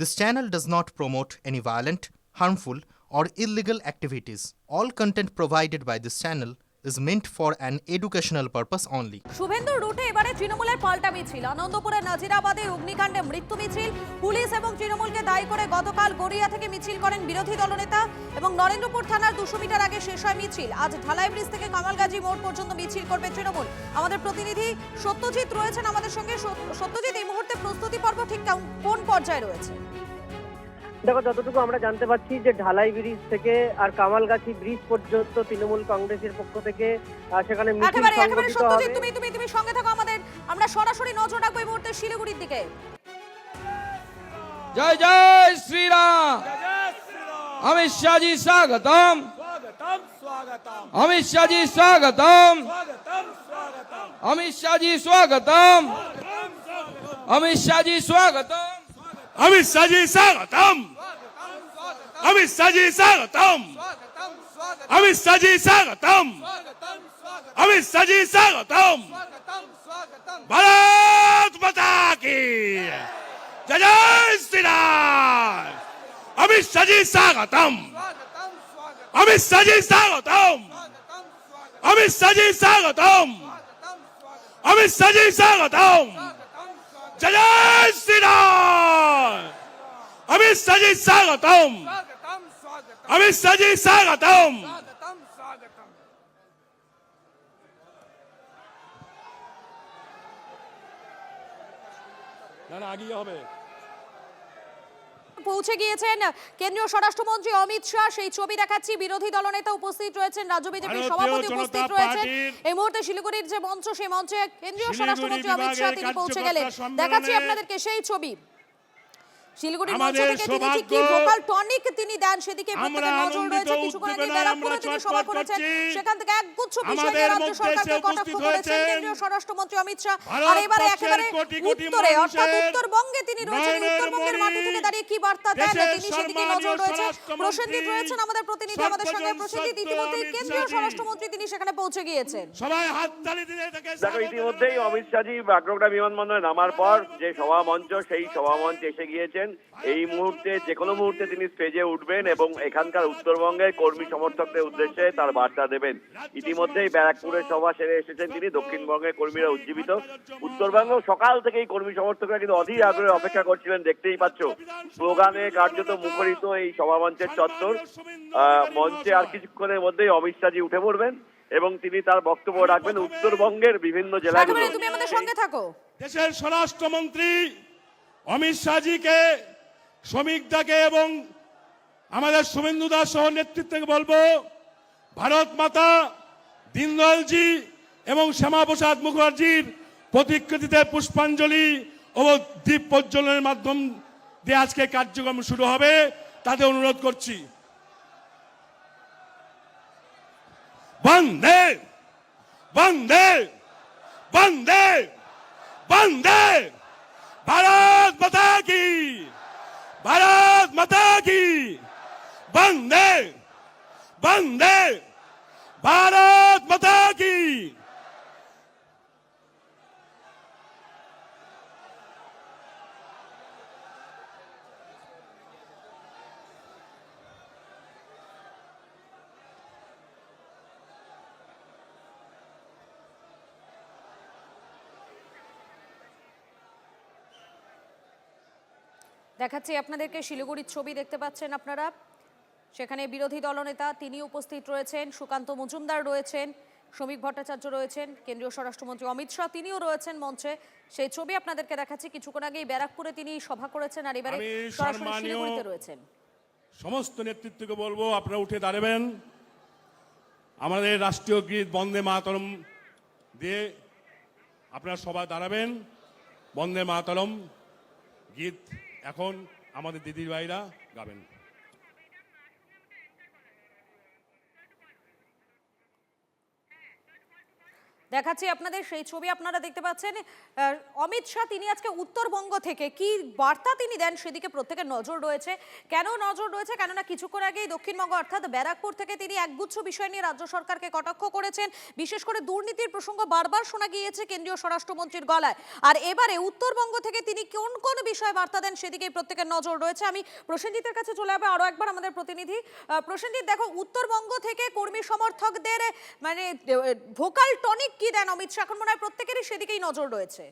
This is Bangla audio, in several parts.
This channel does not promote any violent, harmful, or illegal activities. All content provided by this channel is meant for an educational purpose only. শুভেন্দুর রুটে এবারে তৃণমূলের পাল্টা মিছিল। আনন্দপুরের নাজিরাবাদে অগ্নিকাণ্ডে মৃত্যু মিছিল। পুলিশ এবং তৃণমূলকে দায়ী করে গতকাল গড়িয়া থেকে মিছিল করেন বিরোধী দলনেতা এবং নরেন্দ্রপুর থানার 200 মিটার আগে শেষ হয় মিছিল। আজ ঢালাই ব্রিজ থেকে কামালগাজী মোড় পর্যন্ত মিছিল করবে তৃণমূল। আমাদের প্রতিনিধি সত্যজিৎ রয়েছেন আমাদের সঙ্গে। সত্যজিৎ, এই মুহূর্তে প্রস্তুতি পর্ব ঠিক কোন পর্যায়ে রয়েছে? দেখো, যতটুকু আমরা জানতে পারছি যে ঢালাই ব্রিজ থেকে আর কামালগাছি ব্রিজ পর্যন্ত তৃণমূল কংগ্রেসের পক্ষ থেকে সেখানে মিছিল সংগঠিত হবে। তুমি সঙ্গে থাকো আমাদের, আমরা সরাসরি নজর রাখবো এই মুহূর্তে শিলিগুড়ির দিকে। जय जय श्री राम। अमित शाह जी स्वागतम। अमित शाह जी स्वागतम। अमित शाह जी स्वागतम। अमित शाह जी स्वागतम। अमित शाह जी स्वागतम। अमित शाह जी स्वागतम। अमित शाह जी स्वागतम। अमित शाह जी स्वागतम। भारत माता की जय जय श्री राम। अमित शाह जी स्वागतम। अमित शाह जी स्वागतम। अमित शाह जी स्वागतम। अमित शाह जी स्वागतम। जय जय श्री राम। अमित शाह जी स्वागतम। अमित शाह जी स्वागतम। आगे হবে। পৌঁছে গিয়েছেন কেন্দ্রীয় স্বরাষ্ট্রমন্ত্রী অমিত শাহ। সেই ছবি দেখাচ্ছি। বিরোধী দলনেতা উপস্থিত রয়েছেন, রাজ্য বিজেপির সভাপতি উপস্থিত রয়েছেন। এই মুহূর্তে শিলিগুড়ির যে মঞ্চ, সেই মঞ্চে কেন্দ্রীয় স্বরাষ্ট্রমন্ত্রী অমিত শাহ তিনি পৌঁছে গেলেন। দেখাচ্ছি আপনাদেরকে সেই ছবি। শিলিগুড়ির মঞ্চ থেকে তিনি ঠিক কি ভোকাল টনিক তিনি দেন সেদিকে প্রত্যেকের নজর রয়েছে। কিছুক্ষণ আগে ব্যারাকপুরে তিনি সভা করেছেন, সেখান থেকে একগুচ্ছ বিষয় নিয়ে রাজ্য সরকারকে কটাক্ষ করেছেন কেন্দ্রীয় স্বরাষ্ট্রমন্ত্রী অমিত শাহ। আর এবারে একেবারে উত্তরে, অর্থাৎ উত্তরবঙ্গে তিনি রয়েছেন। উত্তরবঙ্গের মাটি থেকে দাঁড়িয়ে কি বার্তা দেন তিনি সেদিকে নজর রয়েছে। প্রসেনজিৎ রয়েছেন আমাদের প্রতিনিধি আমাদের সঙ্গে। প্রসেনজিৎ, ইতিমধ্যেই কেন্দ্রীয় স্বরাষ্ট্রমন্ত্রী তিনি সেখানে পৌঁছে গিয়েছেন। সবাই হাততালি দিয়ে তাকে দেখো, ইতিমধ্যেই অমিত শাহজি বাগডোগরা বিমানবন্দরে নামার পর যে সভা মঞ্চ, সেই সভা মঞ্চে এসে গিয়েছেন। এই মুহূর্তে যে কোনো মুহূর্তে তিনি স্টেজে উঠবেন এবং এখানকার উত্তরবঙ্গের কর্মী সমর্থকদের উদ্দেশ্যে তার বার্তা দেবেন। ইতিমধ্যেই ব্যারাকপুরের সভা সেরে এসেছেন তিনি। দক্ষিণবঙ্গের কর্মীরা উজ্জীবিত। উত্তরবঙ্গ সকাল থেকেই কর্মী সমর্থকরা কিন্তু অধীর আগ্রহে অপেক্ষা করছিলেন। দেখতেই পাচ্ছ স্লোগানে কার্যত মুখরিত এই সভা মঞ্চের চত্বর। মঞ্চে আর কিছুক্ষণের মধ্যেই অমিত শাহজি উঠে পড়বেন এবং তিনি তার বক্তব্য রাখবেন উত্তরবঙ্গের বিভিন্ন জেলাগুলো। তুমি আমাদের সঙ্গে থাকো। দেশের স্বরাষ্ট্রমন্ত্রী অমিত শাহজিকে, শ্রমিকদাকে এবং আমাদের শুভেন্দু দাস সহ নেতৃত্বকে বলবো, ভারত মাতা, দীনদয়ালজি এবং শ্যামাপ্রসাদ মুখার্জির প্রতিকৃতিতে পুষ্পাঞ্জলি ও দীপ প্রজ্বলনের মাধ্যম দিয়ে আজকে কার্যক্রম শুরু হবে। তাতে অনুরোধ করছি, বন্দে বন্দে বন্দে বন্দে भारत माता की, भारत माता की, वंदे वंदे भारत माता की। দেখাচ্ছি আপনাদেরকে শিলিগুড়ির ছবি দেখতে পাচ্ছেন আপনারা। সেখানে বিরোধী দলনেতা তিনি উপস্থিত রয়েছেন, সুকান্ত মজুমদার রয়েছেন, শ্রমিক ভট্টাচার্য রয়েছেন, কেন্দ্রীয় স্বরাষ্ট্রমন্ত্রী অমিত শাহ তিনিও রয়েছেন মঞ্চে। সেই ছবি আপনাদেরকে দেখাচ্ছি। কিছুক্ষণ আগেই ব্যারাকপুরে তিনি সভা করেছেন আর এবারে সরাসরি শিলিগুড়িতে রয়েছেন। সমস্ত নেতৃত্বকে বলবো আপনারা উঠে দাঁড়াবেন। আমাদের রাষ্ট্রীয় গীত বন্দে মাতরম দিয়ে আপনারা সবাই দাঁড়াবেন। বন্দে মাতরম গীত এখন আমাদের দিদির ভাইরা গাবেন। দেখাচ্ছি আপনাদের সেই ছবি, আপনারা দেখতে পাচ্ছেন অমিত শাহ তিনি আজকে উত্তরবঙ্গ থেকে কি বার্তা তিনি দেন সেদিকে প্রত্যেকের নজর রয়েছে। কেন নজর রয়েছে? কেননা কিছুক্ষণ আগেই দক্ষিণবঙ্গ অর্থাৎ ব্যারাকপুর থেকে তিনি একগুচ্ছ বিষয় নিয়ে রাজ্য সরকারকে কটাক্ষ করেছেন। বিশেষ করে দুর্নীতির প্রসঙ্গ বারবার শোনা গিয়েছে কেন্দ্রীয় স্বরাষ্ট্রমন্ত্রীর গলায়। আর এবারে উত্তরবঙ্গ থেকে তিনি কোন কোন বিষয়ে বার্তা দেন সেদিকেই প্রত্যেকের নজর রয়েছে। আমি প্রসেনজিতের কাছে চলে যাবো আরো একবার, আমাদের প্রতিনিধি প্রসেনজিৎ। দেখো, উত্তরবঙ্গ থেকে কর্মী সমর্থকদের মানে ভোকাল টনিক কি দেন অমিত শাহ? এখন মনে হয় প্রত্যেকেরই সেদিকেই নজর রয়েছে।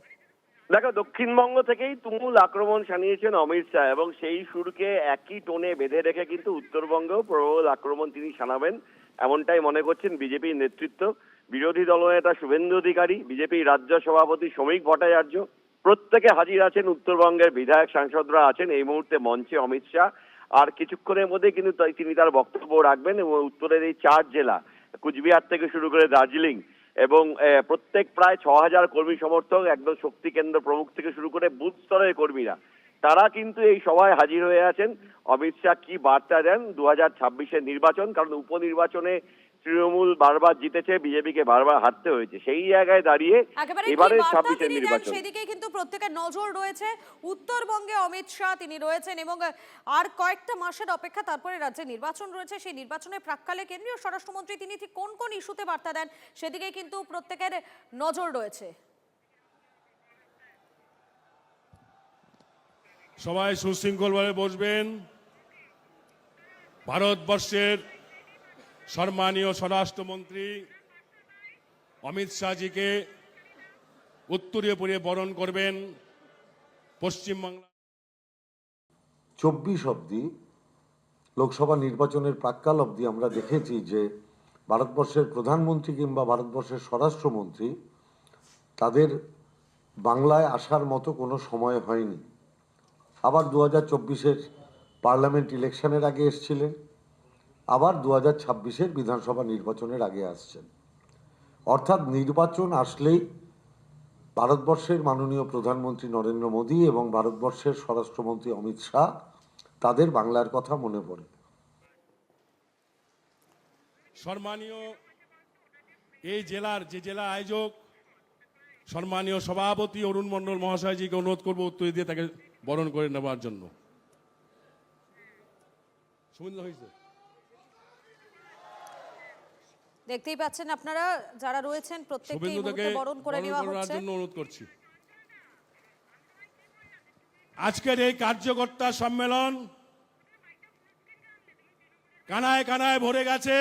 দেখো, দক্ষিণবঙ্গ থেকেই তুমুল আক্রমণ শানিয়েছেন অমিত শাহ এবং সেই সুরকে একই টোনে বেঁধে রেখে কিন্তু উত্তরবঙ্গেও প্রবল আক্রমণ তিনি শানাবেন এমনটাই মনে করছেন বিজেপির নেতৃত্ব। বিরোধী দলনেতা শুভেন্দু অধিকারী, বিজেপি রাজ্য সভাপতি শ্রমিক ভট্টাচার্য প্রত্যেকে হাজির আছেন। উত্তরবঙ্গের বিধায়ক সাংসদরা আছেন এই মুহূর্তে মঞ্চে অমিত শাহ। আর কিছুক্ষণের মধ্যে কিন্তু তিনি তার বক্তব্য রাখবেন এবং উত্তরের এই 4 জেলা কুচবিহার থেকে শুরু করে দার্জিলিং এবং প্রত্যেক প্রায় 6000 কর্মী সমর্থক, একদম শক্তি কেন্দ্র প্রমুখ থেকে শুরু করে বুথ স্তরের কর্মীরা তারা কিন্তু এই সভায় হাজির হয়ে আছেন। অমিত শাহ কি বার্তা দেন 2026-এর নির্বাচন, কারণ উপনির্বাচনে তৃণমূল বারবার জিতেছে, বিজেপিকে বারবার হারতে হয়েছে, সেই জায়গায় দাঁড়িয়ে এবারে 26-এর নির্বাচন সেদিকে কিন্তু প্রত্যেকের নজর রয়েছে। উত্তরবঙ্গে অমিত শাহ তিনি রয়েছেন এবং আর কয়েকটা মাসের অপেক্ষা, তারপরে রাজ্যে নির্বাচন রয়েছে। সেই নির্বাচনের প্রাক্কালে কেন্দ্রীয় স্বরাষ্ট্রমন্ত্রী তিনি ঠিক কোন কোন ইস্যুতে বার্তা দেন সেদিকে কিন্তু প্রত্যেকের নজর রয়েছে। সবাই সুশৃঙ্খলভাবে বসবেন। ভারতবর্ষের সম্মানীয় স্বরাষ্ট্রমন্ত্রী অমিত শাহজিকে উত্তরীয় পরিয়ে বরণ করবেন পশ্চিমবাংলা। 24 অবধি লোকসভা নির্বাচনের প্রাক্কাল অবধি আমরা দেখেছি যে ভারতবর্ষের প্রধানমন্ত্রী কিংবা ভারতবর্ষের স্বরাষ্ট্রমন্ত্রী তাদের বাংলায় আসার মতো কোনো সময় হয়নি। আবার 2024-এর পার্লামেন্ট ইলেকশনের আগে এসেছিলেন, আবার 2026-এর বিধানসভা নির্বাচনের আগে আসছেন। অর্থাৎ নির্বাচন আসলেই ভারতবর্ষের মাননীয় প্রধানমন্ত্রী নরেন্দ্র মোদী এবং ভারতবর্ষের স্বরাষ্ট্রমন্ত্রী অমিত শাহ তাদের বাংলার কথা মনে পড়ে। সম্মানীয় এই জেলার যে জেলা আয়োজক সম্মানীয় সভাপতি অরুণ মণ্ডল মহাশয়জিকে অনুরোধ করবো উত্তর দিয়ে তাকে বরণ করে নেওয়ার জন্য। সুবিধা হয়েছে? দেখতেই পাচ্ছেন আপনারা যারা রয়েছেন প্রত্যেককে বরণ করে নেওয়া হচ্ছে। জন্য অনুরোধ করছি। আজকের এই কার্যকর্তা সম্মেলন কানায় কানায় ভরে গেছে।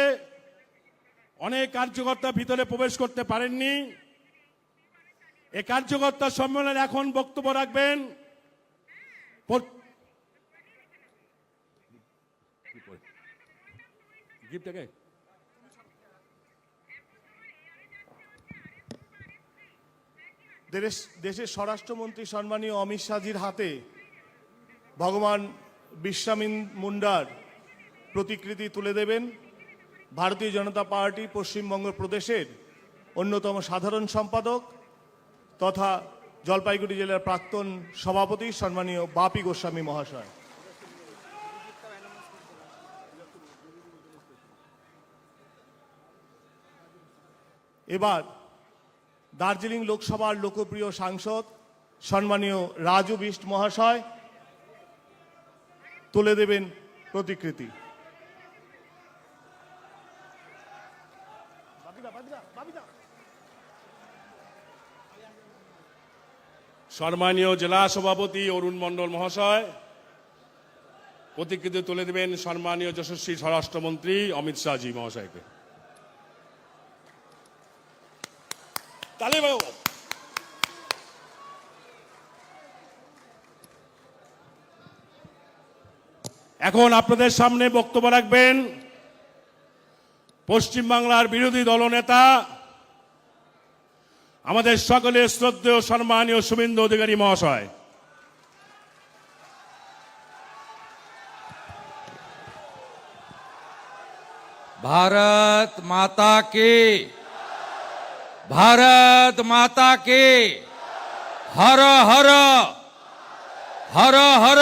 অনেক কার্যকর্তা ভিতরে প্রবেশ করতে পারেননি। এই কার্যকর্তা সম্মেলনে এখন বক্তব্য রাখবেন দেশের স্বরাষ্ট্রমন্ত্রী সম্মানীয় অমিত শাহজির হাতে ভগবান বিরসা মুন্ডার প্রতিকৃতি তুলে দেবেন ভারতীয় জনতা পার্টি পশ্চিমবঙ্গ প্রদেশের অন্যতম সাধারণ সম্পাদক তথা জলপাইগুড়ি জেলার প্রাক্তন সভাপতি সম্মানীয় বাপি গোস্বামী মহাশয়। এবার দার্জিলিং লোকসভার লোকপ্রিয় সাংসদ সম্মানীয় রাজু বিষ্ট মহাশয় তুলে দেবেন প্রতিকৃতি। সম্মানীয় জেলা সভাপতি অরুণ মণ্ডল মহাশয় প্রতিকৃতি তুলে দেবেন সম্মানীয় যশস্বী স্বরাষ্ট্রমন্ত্রী অমিত শাহজি মহাশয়কে। এখন আপনাদের সামনে বক্তব্য রাখবেন পশ্চিমবাংলার বিরোধী দলনেতা আমাদের সকলের শ্রদ্ধেয় সম্মানীয় শুভেন্দু অধিকারী মহাশয়। भारत माता की, भारत माता की, हर हर हर हर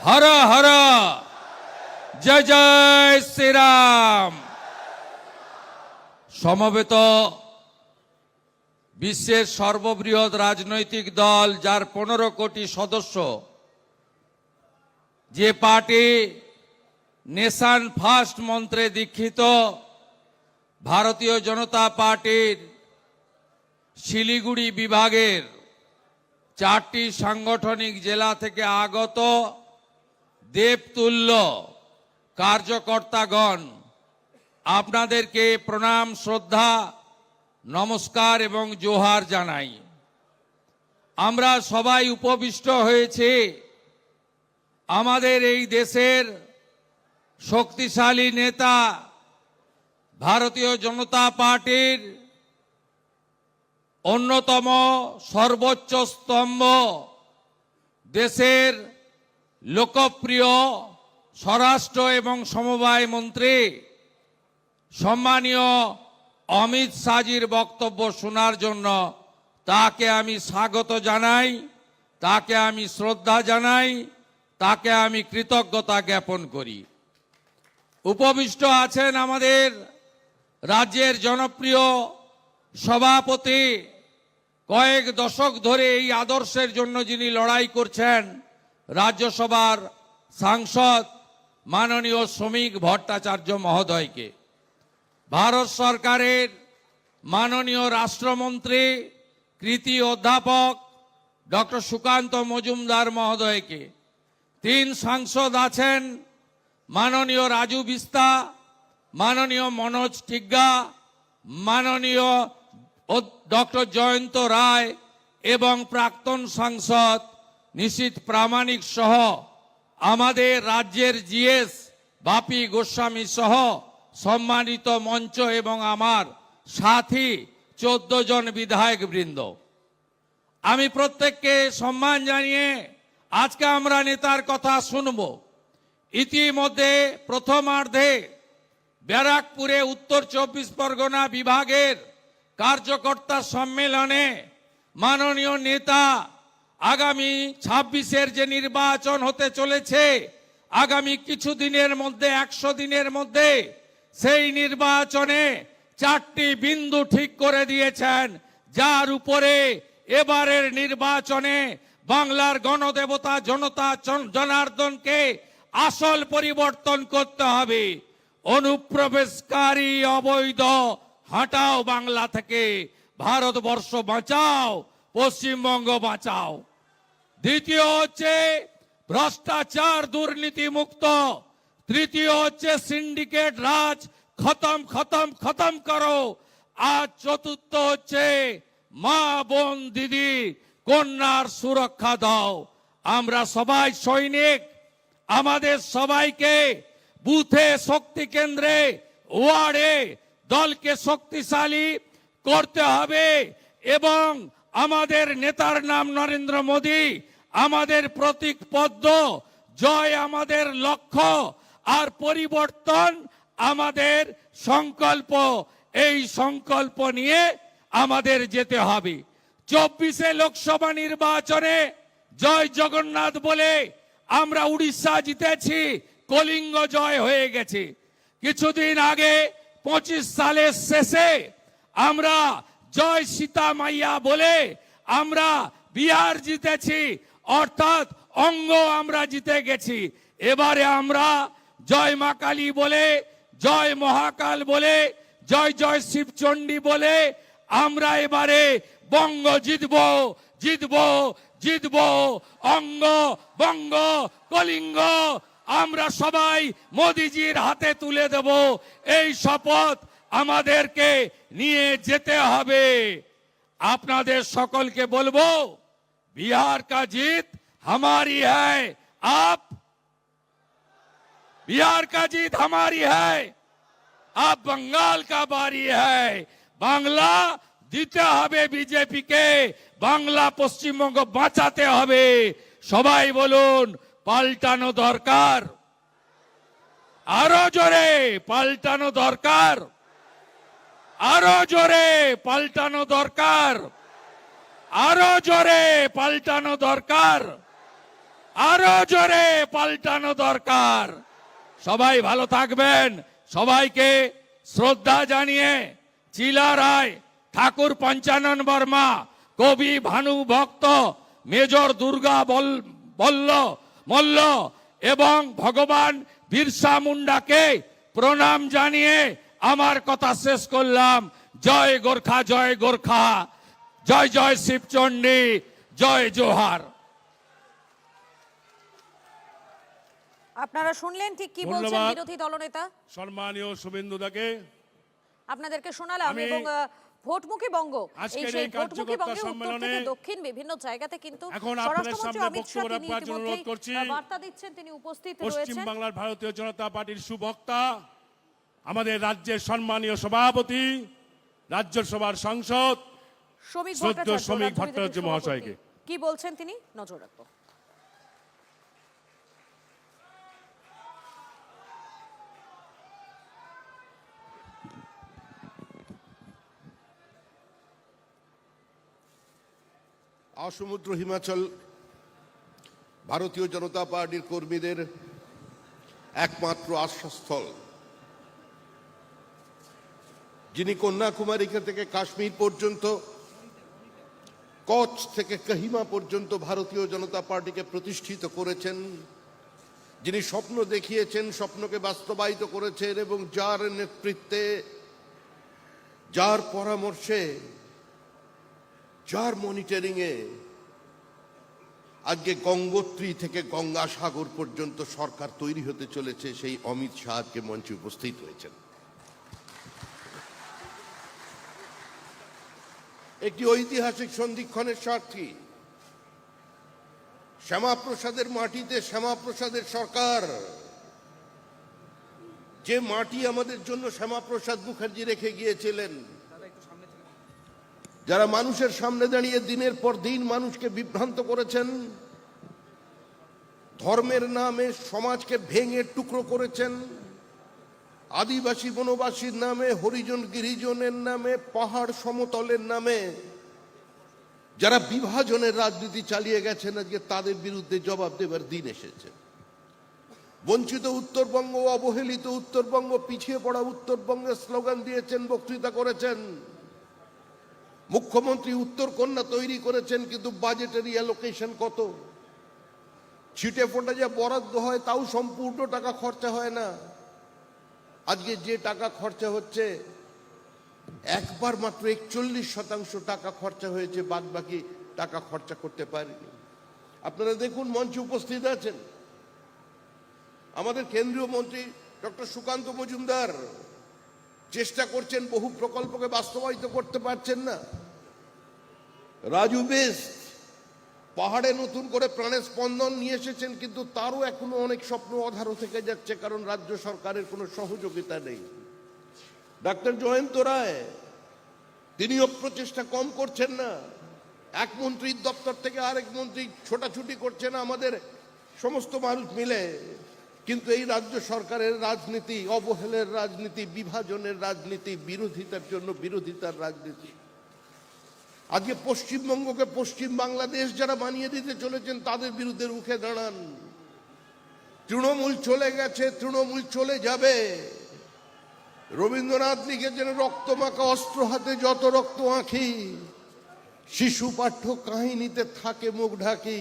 हर हर जय जय श्री राम। সমবেত বিশ্বের সর্ববৃহৎ রাজনৈতিক দল, যার 15 কোটি সদস্য, যে পার্টি নেশন ফার্স্ট মন্ত্রে দীক্ষিত, ভারতীয় জনতা পার্টির শিলিগুড়ি বিভাগের 4টি সাংগঠনিক জেলা থেকে আগত দেবতুল্য কার্যকর্তাগণ, আপনাদেরকে প্রণাম, শ্রদ্ধা, নমস্কার এবং জোহার জানাই। আমরা সবাই উপবিষ্ট হয়েছি আমাদের এই দেশের শক্তিশালী নেতা, ভারতীয় জনতা পার্টির অন্যতম সর্বোচ্চ স্তম্ভ, দেশের লোকপ্রিয় স্বরাষ্ট্র এবং সমবায় মন্ত্রী সম্মানীয় অমিত শাহজির বক্তব্য শোনার জন্য তাকে আমি স্বাগত জানাই, তাকে আমি শ্রদ্ধা জানাই, তাকে আমি কৃতজ্ঞতা জ্ঞাপন করি। উপবিষ্ট আছেন আমাদের রাজ্যের জনপ্রিয় সভাপতি, কয়েক দশক ধরে এই আদর্শের জন্য যিনি লড়াই করছেন, রাজ্যসভার সাংসদ মাননীয় শ্রমিক ভট্টাচার্য মহোদয়কে, ভারত সরকারের মাননীয় রাষ্ট্রমন্ত্রী কৃতি অধ্যাপক ডক্টর সুকান্ত মজুমদার মহোদয়কে, 3 সাংসদ আছেন মাননীয় রাজু বিস্তা, মাননীয় মনোজ টিগ্গা, মাননীয় ডক্টর জয়ন্ত রায় এবং প্রাক্তন সাংসদ নিশীথ প্রামাণিক সহ আমাদের রাজ্যের জিএস বাপি গোস্বামী সহ সম্মানিত মঞ্চ এবং আমার সাথী 14 জন বিধায়ক বৃন্দ, আমি প্রত্যেককে সম্মান জানিয়ে আজকে আমরা নেতার কথা শুনব। ইতিমধ্যে প্রথমার্ধে ব্যারাকপুরে উত্তর 24 পরগনা বিভাগের কার্যকর্তা সম্মেলনে মাননীয় নেতা আগামী 26-এর যে নির্বাচন হতে চলেছে, আগামী কিছুদিনের মধ্যে, 100 দিনের মধ্যে সেই নির্বাচনে 4টি বিন্দু ঠিক করে দিয়েছেন, যার উপরে এবারের নির্বাচনে বাংলার গণদেবতা জনতা জনার্দনকে আসল পরিবর্তন করতে হবে। অনুপ্রবেশকারী অবৈধ হটাও বাংলা থেকে, ভারতবর্ষ বাঁচাও, পশ্চিমবঙ্গ বাঁচাও। দ্বিতীয় হচ্ছে ভ্রষ্টাচার দুর্নীতি মুক্ত, তৃতীয় হচ্ছে সিন্ডিকেট রাজ খতম খতম খতম করো, আর চতুর্থ হচ্ছে মা বোন দিদি কন্যার সুরক্ষা দাও। আমরা সবাই সৈনিক, আমাদের সবাইকে বুথে, শক্তি কেন্দ্রে, ওয়ার্ডে দলকে শক্তিশালী করতে হবে এবং আমাদের নেতার নাম নরেন্দ্র মোদী, আমাদের প্রতীক পদ্ম, জয় আমাদের লক্ষ্য, আর পরিবর্তন আমাদের সংকল্প। এই সংকল্প নিয়ে আমাদের যেতে হবে। 24-এ লোকসভা নির্বাচনে জয় জগন্নাথ বলে আমরা উড়িষ্যা জিতেছি, কলিঙ্গ জয় হয়ে গেছে। কিছুদিন আগে 25 সালের শেষে আমরা জয় সীতা মাইয়া বলে আমরা বিহার জিতেছি, অর্থাৎ অঙ্গ আমরা জিতে গেছি। এবারে আমরা জয় মা কালী বলে, জয় মহাকাল বলে, জয় জয় শিবচণ্ডী বলে আমরা এবারে বঙ্গ জিতব, জিতব, জিতব, অঙ্গ বঙ্গ কলিঙ্গ আমরা সবাই মোদিজির হাতে তুলে দেব। এই শপথ আমাদেরকে নিয়ে যেতে হবে। আপনাদের সকলকে বলবো, बिहार का जीत हमारी है, आप बिहार का जीत हमारी है, आप बंगाल का बारी है। बांग्ला দিতে হবে বিজেপিকে, বাংলা পশ্চিমবঙ্গ বাঁচাতে হবে। সবাই বলুন পাল্টানো দরকার, আরো জোরে পাল্টানো দরকার, আরো জোরে পাল্টানো দরকার, আরো জোরে পাল্টানো দরকার, আরো জোরে পাল্টানো দরকার। সবাই ভালো থাকবেন। সবাইকে শ্রদ্ধা জানিয়ে চিলা রায় ঠাকুর পঞ্চানন বর্মা, কবি ভানু ভক্ত, মেজর দুর্গা মল্ল এবং ভগবান বিরসা মুন্ডাকে প্রণাম জানিয়ে আমার কথা শেষ করলাম। জয় গোর্খা, জয় গোর্খা, জয় জয় শিবচণ্ডী, জয় জোহার। আপনারা শুনলেন ঠিক কি বলছেন ধন্যবাদ। বিরোধী দলনেতা। সম্মানীয় শুভেন্দু দাকে আপনাদেরকে শোনালাম আমি এবং ভোটমুখী বঙ্গ, আজকের সেই এই ভোটমুখী কার্যকর্তা বঙ্গে উত্তর সম্মেলনে থেকে দক্ষিণ বিভিন্ন জায়গাতে কিন্তু এখন আপনাদের স্বরাষ্ট্রমন্ত্রী সামনে অমিত শাহ বক্তব্য তিনি রাখার জন্য অনুরোধ ইতিমধ্যেই করছি। বার্তা দিচ্ছেন, তিনি উপস্থিত পশ্চিম রয়েছেন। বাংলার ভারতীয় জনতা পার্টির সুবক্তা, আমাদের রাজ্যের সম্মানীয় সভাপতি, রাজ্যসভার সাংসদ শ্রমিক শ্রদ্ধেয় ভট্টাচার্য, শ্রমিক রাজ্য ভট্টাচার্য বিজেপির মহাশয়কে। সভাপতি। কি বলছেন তিনি, নজর রাখবো। আসমুদ্র হিমাচল ভারতীয় জনতা পার্টির কর্মীদের একমাত্র আশ্রয়স্থল, যিনি কন্যাকুমারী থেকে কাশ্মীর পর্যন্ত, কচ্ছ থেকে কহিমা পর্যন্ত ভারতীয় জনতা পার্টিকে প্রতিষ্ঠিত করেছেন, যিনি স্বপ্ন দেখিয়েছেন, স্বপ্নকে বাস্তবায়িত করেছেন এবং যার নেতৃত্বে, যার পরামর্শে, যার মনিটরিংয়ে আজকে গঙ্গোত্রী থেকে গঙ্গাসাগর পর্যন্ত সরকার তৈরি হতে চলেছে, সেই অমিত শাহ আজকে মঞ্চে উপস্থিত হয়েছেন। একটি ঐতিহাসিক সন্ধিক্ষণের সাক্ষী। শ্যামাপ্রসাদের মাটিতে শ্যামাপ্রসাদের সরকার, যে মাটি আমাদের জন্য শ্যামাপ্রসাদ মুখার্জি রেখে গিয়েছিলেন, যারা মানুষের সামনে দাঁড়িয়ে দিনের পর দিন মানুষকে বিভ্রান্ত করেছেন, ধর্মের নামে সমাজকে ভেঙে টুকরো করেছেন, আদিবাসী বনবাসীর নামে, হরিজন গিরিজনের নামে, পাহাড় সমতলের নামে যারা বিভাজনের রাজনীতি চালিয়ে গেছেন, আজকে তাদের বিরুদ্ধে জবাব দেবার দিন এসেছে। বঞ্চিত উত্তরবঙ্গ, অবহেলিত উত্তরবঙ্গ, পিছিয়ে পড়া উত্তরবঙ্গের স্লোগান দিয়েছেন, বক্তৃতা করেছেন। মুখ্যমন্ত্রী উত্তর কন্যা তৈরি করেছেন, কিন্তু বাজেটের অ্যালোকেশন কত? ছিটে ফোটা যা বরাদ্দ হয় তাও সম্পূর্ণ টাকা খরচা হয় না। আজকে যে টাকা খরচা হচ্ছে, একবার মাত্র 41% টাকা খরচা হয়েছে, বাদ বাকি টাকা খরচা করতে পারেনি। আপনারা দেখুন, মঞ্চে উপস্থিত আছেন আমাদের কেন্দ্রীয় মন্ত্রী ডক্টর সুকান্ত মজুমদার, চেষ্টা করছেন, বহু প্রকল্পকে বাস্তবায়িত করতে পারছেন না। রাজু বেস্ট পাহাড়ে নতুন করে প্রাণের স্পন্দন নিয়ে এসেছেন, কিন্তু তারও এখনো অনেক স্বপ্ন অধারো থেকে যাচ্ছে, কারণ রাজ্য সরকারের কোনো সহযোগিতা নেই। ডাক্তার জয়ন্ত রায়, তিনিও প্রচেষ্টা কম করছেন না। এক মন্ত্রীর দপ্তর থেকে আরেক মন্ত্রী ছোটাছুটি করছেন আমাদের সমস্ত মানুষ মিলে, কিন্তু এই রাজ্য সরকারের রাজনীতি অবহেলার রাজনীতি, বিভাজনের রাজনীতি, বিরোধিতার জন্য বিরোধিতার রাজনীতি। আজকে পশ্চিমবঙ্গকে পশ্চিম বাংলাদেশ যারা বানিয়ে দিতে চলেছেন, তাদের বিরুদ্ধে রুখে দাঁড়ান। তৃণমূল চলে গেছে, তৃণমূল চলে যাবে। রবীন্দ্রনাথ লিখেছেন, রক্তমাখা অস্ত্র হাতে যত রক্ত আঁখি, শিশু পাঠ্য কাহিনীতে থাকে মুখ ঢাকি।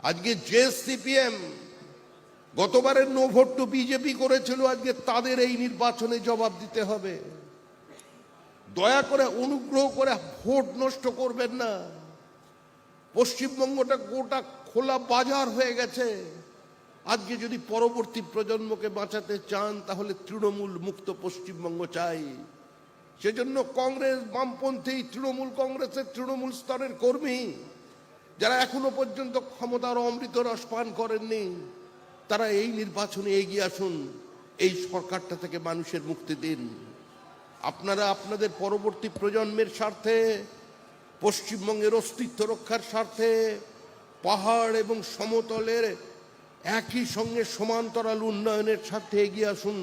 আজকে যে সিপিএম গতবারের নো ভোট টু বিজেপি করেছিল, আজকে তাদের এই নির্বাচনে জবাব দিতে হবে। দয়া করে অনুগ্রহ করে ভোট নষ্ট করবেন না। পশ্চিমবঙ্গটা গোটা খোলা বাজার হয়ে গেছে। আজকে যদি পরবর্তী প্রজন্মকে বাঁচাতে চান, তাহলে তৃণমূল মুক্ত পশ্চিমবঙ্গ চাই। সেজন্য কংগ্রেস, বামপন্থী, তৃণমূল কংগ্রেসের তৃণমূল স্তরের কর্মী যারা এখনো পর্যন্ত ক্ষমতার অমৃত রস পান করেননি, তারা এই নির্বাচনে এগিয়ে আসুন, এই সরকারটা থেকে মানুষের মুক্তি দিন। আপনারা আপনাদের পরবর্তী প্রজন্মের স্বার্থে, পশ্চিমবঙ্গের অস্তিত্ব রক্ষার স্বার্থে, পাহাড় এবং সমতলের একই সঙ্গে সমান্তরাল উন্নয়নের স্বার্থে এগিয়ে আসুন।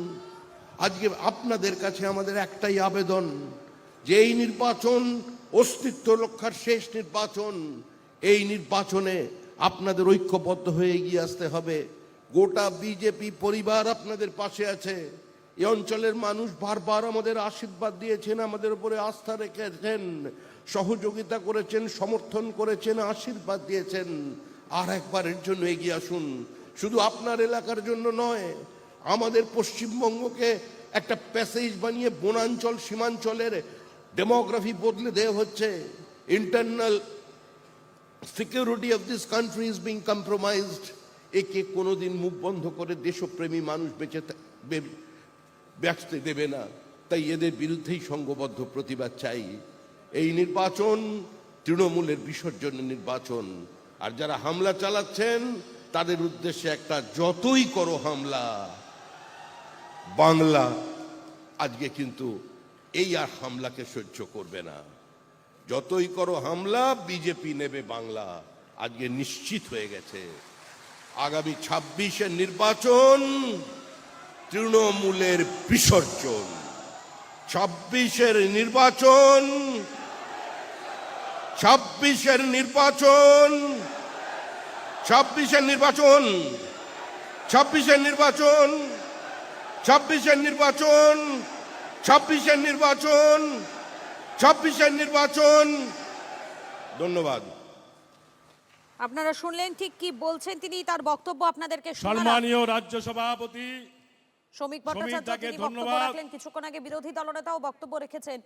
আজকে আপনাদের কাছে আমাদের একটাই আবেদন, যে এই নির্বাচন অস্তিত্ব রক্ষার শেষ নির্বাচন। এই নির্বাচনে আপনাদের ঐক্যবদ্ধ হয়ে এগিয়ে আসতে হবে। গোটা বিজেপি পরিবার আপনাদের পাশে আছে। এই অঞ্চলের মানুষ বারবার আমাদের আশীর্বাদ দিয়েছেন, আমাদের উপরে আস্থা রেখেছেন, সহযোগিতা করেছেন, সমর্থন করেছেন, আশীর্বাদ দিয়েছেন। আর একবারের জন্য এগিয়ে আসুন, শুধু আপনার এলাকার জন্য নয়, আমাদের পশ্চিমবঙ্গকে একটা প্যাসেজ বানিয়ে বনাঞ্চল সীমাঞ্চলের ডেমোগ্রাফি বদলে দেওয়া হচ্ছে। Internal security of this country is being compromised. একে কোনোদিন মুখ বন্ধ করে দেশপ্রেমী মানুষ বাঁচতে দেবে না। তাই এদের বিরুদ্ধেই সংঘবদ্ধ প্রতিবাদ চাই। এই নির্বাচন তৃণমূলের বিসর্জনের নির্বাচন। আর যারা হামলা চালাচ্ছেন তাদের উদ্দেশ্যে একটা, যতই করো হামলা, বাংলা আজকে কিন্তু এই আর হামলাকে সহ্য করবে না। যতই করো হামলা, বিজেপি নেবে বাংলা, আজকে নিশ্চিত হয়ে গেছে। আগামী 26-এর নির্বাচন তৃণমূলের বিসর্জন। 26-এর নির্বাচন, 26-এর নির্বাচন, 26-এর নির্বাচন, 26-এর নির্বাচন, 26-এর নির্বাচন, 26-এর নির্বাচন, 26-এর নির্বাচন। ধন্যবাদ। আপনারা শুনলেন ঠিক কি বলছেন তিনি, তার বক্তব্য আপনাদেরকে শোনালাম। সম্মানীয় রাজ্য সভাপতি শ্রমিক ভট্টাচার্য শ্রমিকদাকে তিনি বক্তব্য ধন্যবাদ। রাখলেন, কিছুক্ষণ আগে বিরোধী দলনেতাও বক্তব্য রেখেছেন।